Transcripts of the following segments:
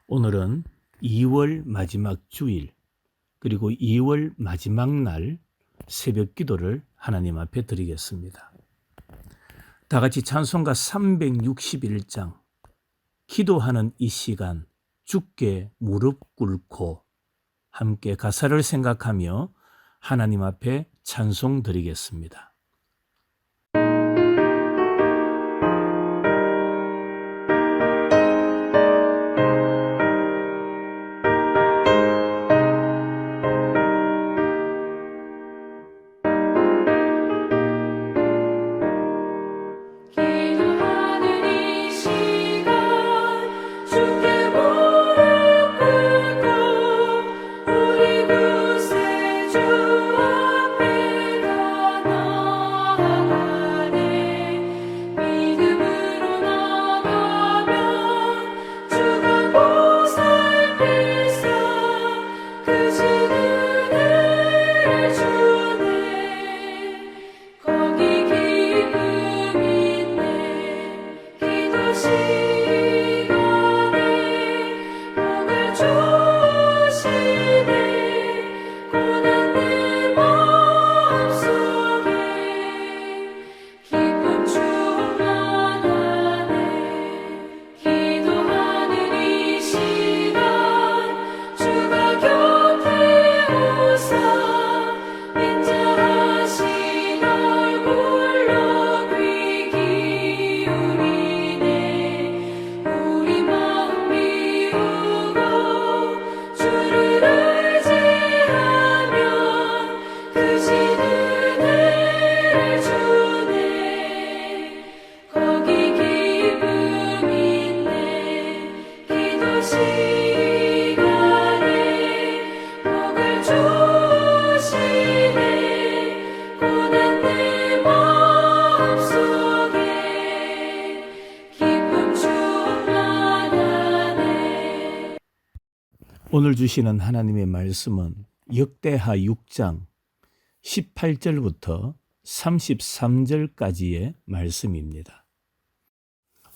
오늘은 2월 마지막 주일 그리고 2월 마지막 날 새벽 기도를 하나님 앞에 드리겠습니다. 다 같이 찬송가 361장 기도하는 이 시간 주께 무릎 꿇고 함께 가사를 생각하며 하나님 앞에 찬송 드리겠습니다. 오늘 주시는 하나님의 말씀은 역대하 6장 18절부터 33절까지의 말씀입니다.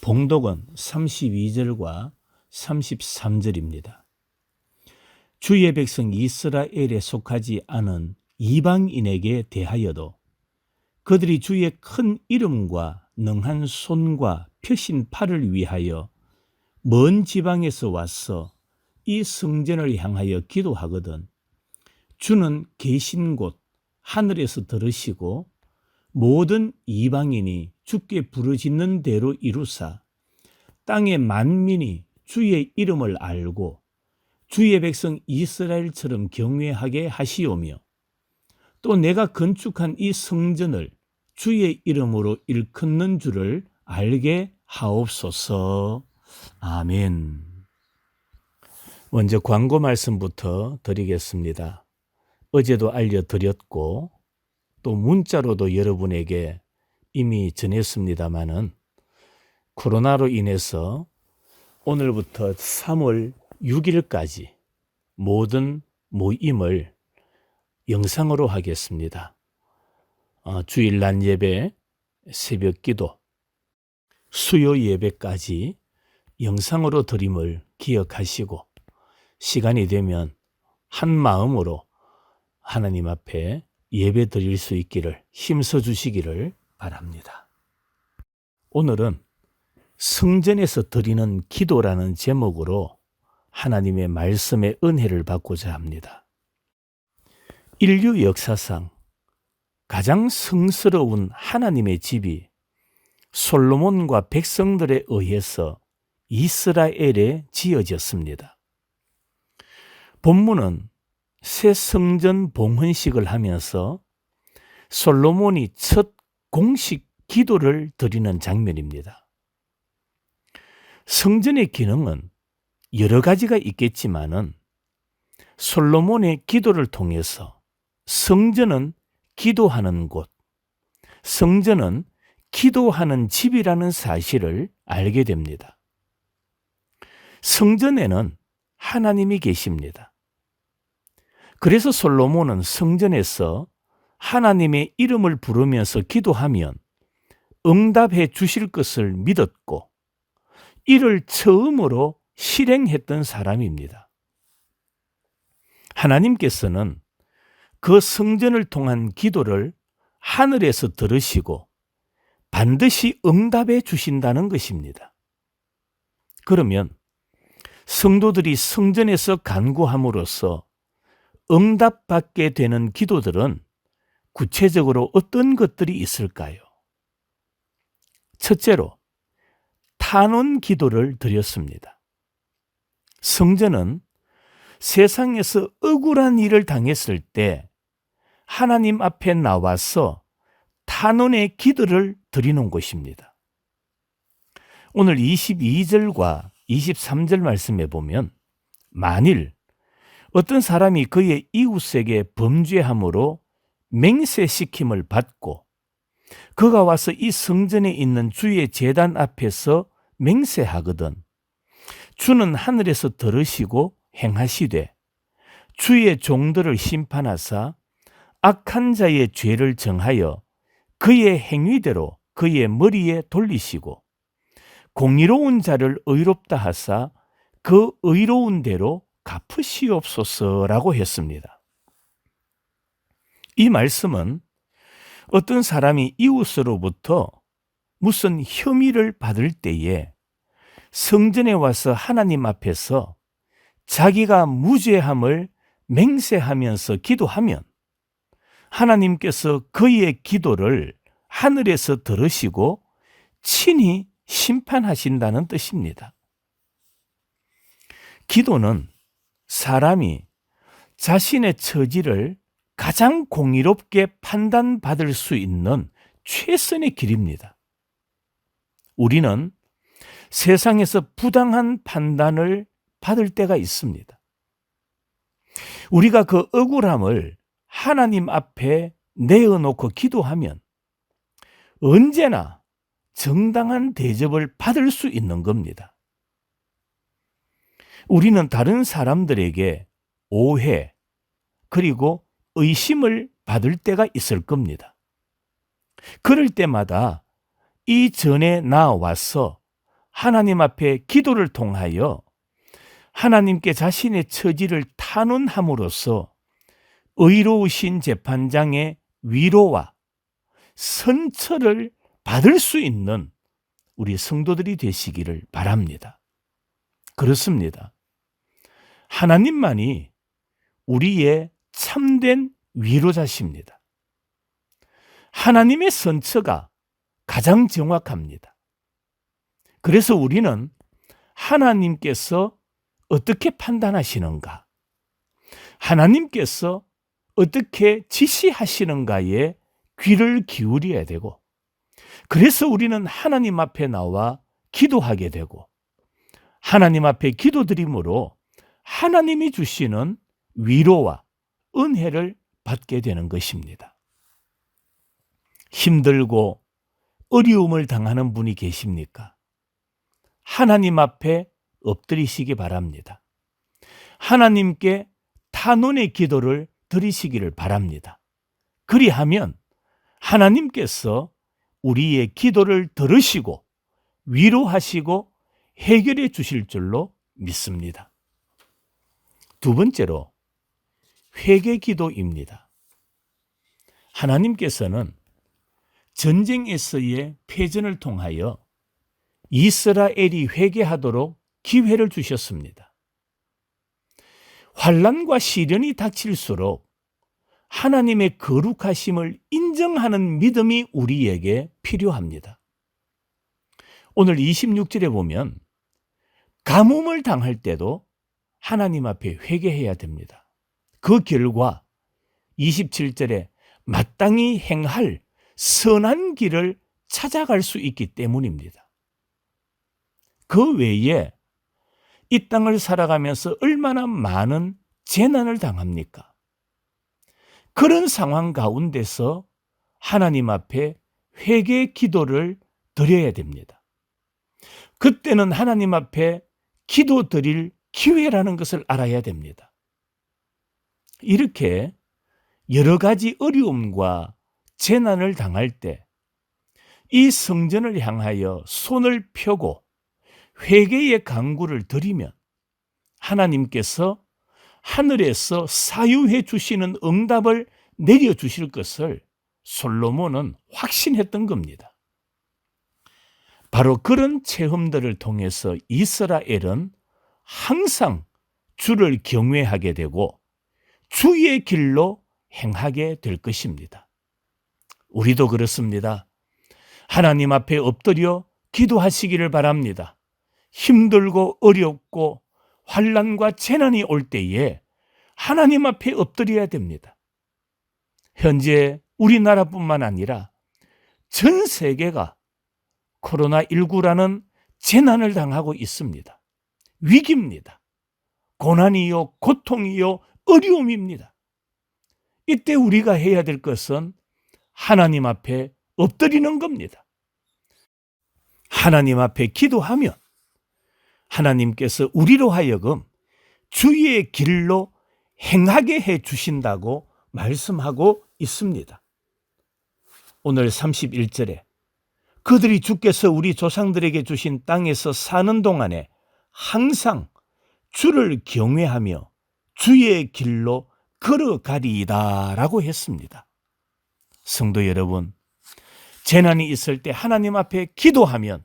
봉독은 32절과 33절입니다. 주의 백성 이스라엘에 속하지 않은 이방인에게 대하여도 그들이 주의 큰 이름과 능한 손과 펴신 팔을 위하여 먼 지방에서 와서 이 성전을 향하여 기도하거든 주는 계신 곳 하늘에서 들으시고 모든 이방인이 주께 부르짖는 대로 이루사 땅의 만민이 주의 이름을 알고 주의 백성 이스라엘처럼 경외하게 하시오며 또 내가 건축한 이 성전을 주의 이름으로 일컫는 줄을 알게 하옵소서. 아멘. 먼저 광고 말씀부터 드리겠습니다. 어제도 알려드렸고 또 문자로도 여러분에게 이미 전했습니다마는 코로나로 인해서 오늘부터 3월 6일까지 모든 모임을 영상으로 하겠습니다. 주일 낮 예배, 새벽 기도, 수요 예배까지 영상으로 드림을 기억하시고 시간이 되면 한 마음으로 하나님 앞에 예배 드릴 수 있기를 힘써 주시기를 바랍니다. 오늘은 성전에서 드리는 기도라는 제목으로 하나님의 말씀의 은혜를 받고자 합니다. 인류 역사상 가장 성스러운 하나님의 집이 솔로몬과 백성들에 의해서 이스라엘에 지어졌습니다. 본문은 새 성전 봉헌식을 하면서 솔로몬이 첫 공식 기도를 드리는 장면입니다. 성전의 기능은 여러 가지가 있겠지만은 솔로몬의 기도를 통해서 성전은 기도하는 곳, 성전은 기도하는 집이라는 사실을 알게 됩니다. 성전에는 하나님이 계십니다. 그래서 솔로몬은 성전에서 하나님의 이름을 부르면서 기도하면 응답해 주실 것을 믿었고 이를 처음으로 실행했던 사람입니다. 하나님께서는 그 성전을 통한 기도를 하늘에서 들으시고 반드시 응답해 주신다는 것입니다. 그러면 성도들이 성전에서 간구함으로써 응답받게 되는 기도들은 구체적으로 어떤 것들이 있을까요? 첫째로, 탄원 기도를 드렸습니다. 성전은 세상에서 억울한 일을 당했을 때 하나님 앞에 나와서 탄원의 기도를 드리는 곳입니다. 오늘 22절과 23절 말씀에 보면 만일 어떤 사람이 그의 이웃에게 범죄함으로 맹세시킴을 받고 그가 와서 이 성전에 있는 주의 제단 앞에서 맹세하거든 주는 하늘에서 들으시고 행하시되 주의 종들을 심판하사 악한 자의 죄를 정하여 그의 행위대로 그의 머리에 돌리시고 공의로운 자를 의롭다 하사 그 의로운 대로 갚으시옵소서라고 했습니다. 이 말씀은 어떤 사람이 이웃으로부터 무슨 혐의를 받을 때에 성전에 와서 하나님 앞에서 자기가 무죄함을 맹세하면서 기도하면 하나님께서 그의 기도를 하늘에서 들으시고 친히 심판하신다는 뜻입니다. 기도는 사람이 자신의 처지를 가장 공의롭게 판단받을 수 있는 최선의 길입니다. 우리는 세상에서 부당한 판단을 받을 때가 있습니다. 우리가 그 억울함을 하나님 앞에 내어놓고 기도하면 언제나 정당한 대접을 받을 수 있는 겁니다. 우리는 다른 사람들에게 오해 그리고 의심을 받을 때가 있을 겁니다. 그럴 때마다 이전에 나와서 하나님 앞에 기도를 통하여 하나님께 자신의 처지를 탄원함으로써 의로우신 재판장의 위로와 선처를 받을 수 있는 우리 성도들이 되시기를 바랍니다. 그렇습니다. 하나님만이 우리의 참된 위로자십니다. 하나님의 선처가 가장 정확합니다. 그래서 우리는 하나님께서 어떻게 판단하시는가, 하나님께서 어떻게 지시하시는가에 귀를 기울여야 되고, 그래서 우리는 하나님 앞에 나와 기도하게 되고, 하나님 앞에 기도드림으로 하나님이 주시는 위로와 은혜를 받게 되는 것입니다. 힘들고 어려움을 당하는 분이 계십니까? 하나님 앞에 엎드리시기 바랍니다. 하나님께 탄원의 기도를 드리시기를 바랍니다. 그리하면 하나님께서 우리의 기도를 들으시고 위로하시고 해결해 주실 줄로 믿습니다. 두 번째로 회개 기도입니다. 하나님께서는 전쟁에서의 패전을 통하여 이스라엘이 회개하도록 기회를 주셨습니다. 환난과 시련이 닥칠수록 하나님의 거룩하심을 인정하는 믿음이 우리에게 필요합니다. 오늘 26절에 보면 가뭄을 당할 때도 하나님 앞에 회개해야 됩니다. 그 결과 27절에 마땅히 행할 선한 길을 찾아갈 수 있기 때문입니다. 그 외에 이 땅을 살아가면서 얼마나 많은 재난을 당합니까? 그런 상황 가운데서 하나님 앞에 회개 기도를 드려야 됩니다. 그때는 하나님 앞에 기도 드릴 기회라는 것을 알아야 됩니다. 이렇게 여러 가지 어려움과 재난을 당할 때 이 성전을 향하여 손을 펴고 회개의 간구를 드리면 하나님께서 하늘에서 사유해 주시는 응답을 내려주실 것을 솔로몬은 확신했던 겁니다. 바로 그런 체험들을 통해서 이스라엘은 항상 주를 경외하게 되고 주의 길로 행하게 될 것입니다. 우리도 그렇습니다. 하나님 앞에 엎드려 기도하시기를 바랍니다. 힘들고 어렵고 환난과 재난이 올 때에 하나님 앞에 엎드려야 됩니다. 현재 우리나라뿐만 아니라 전 세계가 코로나19라는 재난을 당하고 있습니다. 위기입니다. 고난이요, 고통이요, 어려움입니다. 이때 우리가 해야 될 것은 하나님 앞에 엎드리는 겁니다. 하나님 앞에 기도하면 하나님께서 우리로 하여금 주의 길로 행하게 해 주신다고 말씀하고 있습니다. 오늘 31절에 그들이 주께서 우리 조상들에게 주신 땅에서 사는 동안에 항상 주를 경외하며 주의 길로 걸어가리이다 라고 했습니다. 성도 여러분, 재난이 있을 때 하나님 앞에 기도하면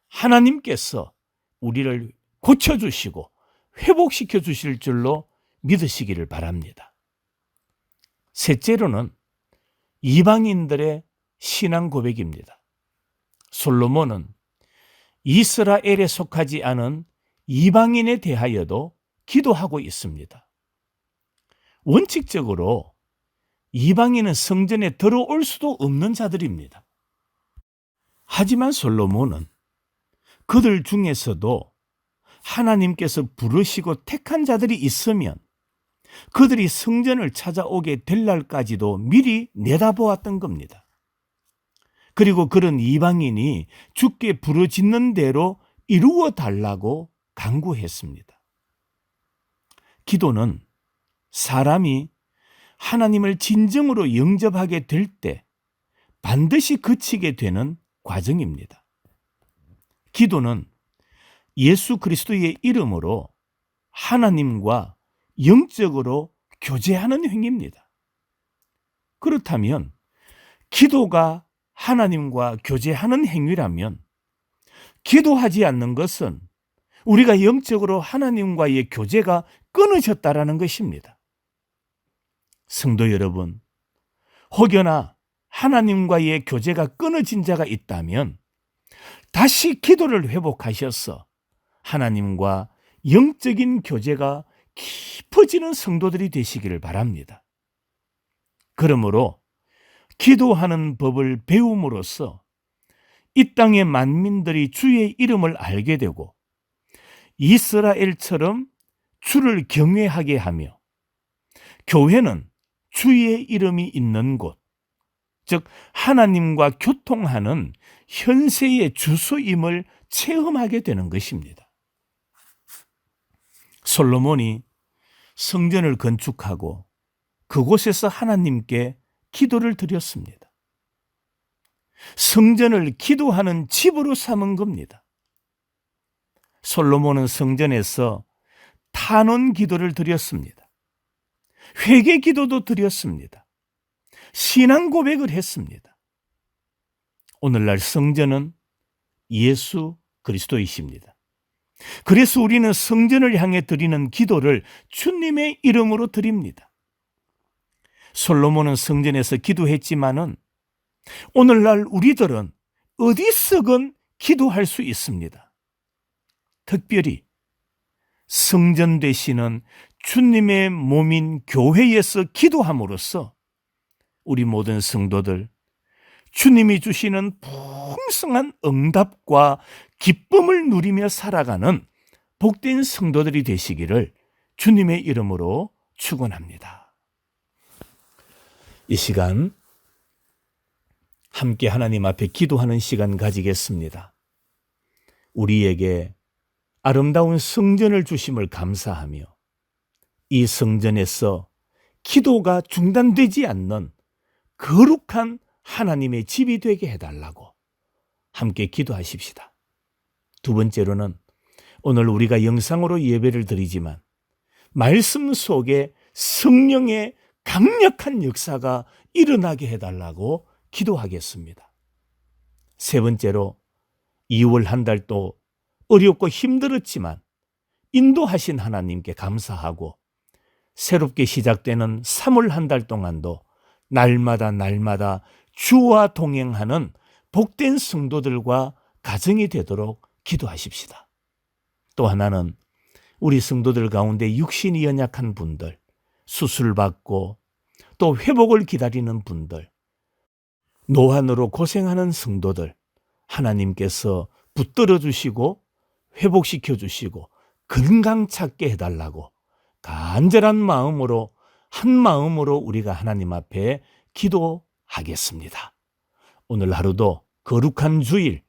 하나님께서 우리를 고쳐주시고 회복시켜 주실 줄로 믿으시기를 바랍니다. 셋째로는 이방인들의 신앙 고백입니다. 솔로몬은 이스라엘에 속하지 않은 이방인에 대하여도 기도하고 있습니다. 원칙적으로 이방인은 성전에 들어올 수도 없는 자들입니다. 하지만 솔로몬은 그들 중에서도 하나님께서 부르시고 택한 자들이 있으면 그들이 성전을 찾아오게 될 날까지도 미리 내다보았던 겁니다. 그리고 그런 이방인이 주께 부르짖는 대로 이루어 달라고 간구했습니다. 기도는 사람이 하나님을 진정으로 영접하게 될 때 반드시 그치게 되는 과정입니다. 기도는 예수 그리스도의 이름으로 하나님과 영적으로 교제하는 행위입니다. 그렇다면 기도가 하나님과 교제하는 행위라면 기도하지 않는 것은 우리가 영적으로 하나님과의 교제가 끊어졌다라는 것입니다. 성도 여러분, 혹여나 하나님과의 교제가 끊어진 자가 있다면 다시 기도를 회복하셔서 하나님과 영적인 교제가 깊어지는 성도들이 되시기를 바랍니다. 그러므로 기도하는 법을 배움으로써 이 땅의 만민들이 주의 이름을 알게 되고 이스라엘처럼 주를 경외하게 하며 교회는 주의 이름이 있는 곳, 즉 하나님과 교통하는 현세의 주소임을 체험하게 되는 것입니다. 솔로몬이 성전을 건축하고 그곳에서 하나님께 기도를 드렸습니다. 성전을 기도하는 집으로 삼은 겁니다. 솔로몬은 성전에서 탄원 기도를 드렸습니다. 회개 기도도 드렸습니다. 신앙 고백을 했습니다. 오늘날 성전은 예수 그리스도이십니다. 그래서 우리는 성전을 향해 드리는 기도를 주님의 이름으로 드립니다. 솔로몬은 성전에서 기도했지만은 오늘날 우리들은 어디서건 기도할 수 있습니다. 특별히 성전 되시는 주님의 몸인 교회에서 기도함으로써 우리 모든 성도들 주님이 주시는 풍성한 응답과 기쁨을 누리며 살아가는 복된 성도들이 되시기를 주님의 이름으로 축원합니다. 이 시간 함께 하나님 앞에 기도하는 시간 가지겠습니다. 우리에게 아름다운 성전을 주심을 감사하며 이 성전에서 기도가 중단되지 않는 거룩한 하나님의 집이 되게 해달라고 함께 기도하십시다. 두 번째로는 오늘 우리가 영상으로 예배를 드리지만 말씀 속에 성령의 강력한 역사가 일어나게 해달라고 기도하겠습니다. 세 번째로 2월 한 달도 어렵고 힘들었지만 인도하신 하나님께 감사하고 새롭게 시작되는 3월 한 달 동안도 날마다 주와 동행하는 복된 성도들과 가정이 되도록 기도하십시다. 또 하나는 우리 성도들 가운데 육신이 연약한 분들, 수술받고 또 회복을 기다리는 분들, 노환으로 고생하는 성도들, 하나님께서 붙들어 주시고 회복시켜 주시고 건강 찾게 해달라고 간절한 마음으로 한 마음으로 우리가 하나님 앞에 기도하겠습니다. 오늘 하루도 거룩한 주일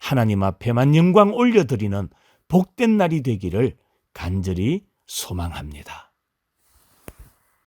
하나님 앞에만 영광 올려드리는 복된 날이 되기를 간절히 소망합니다.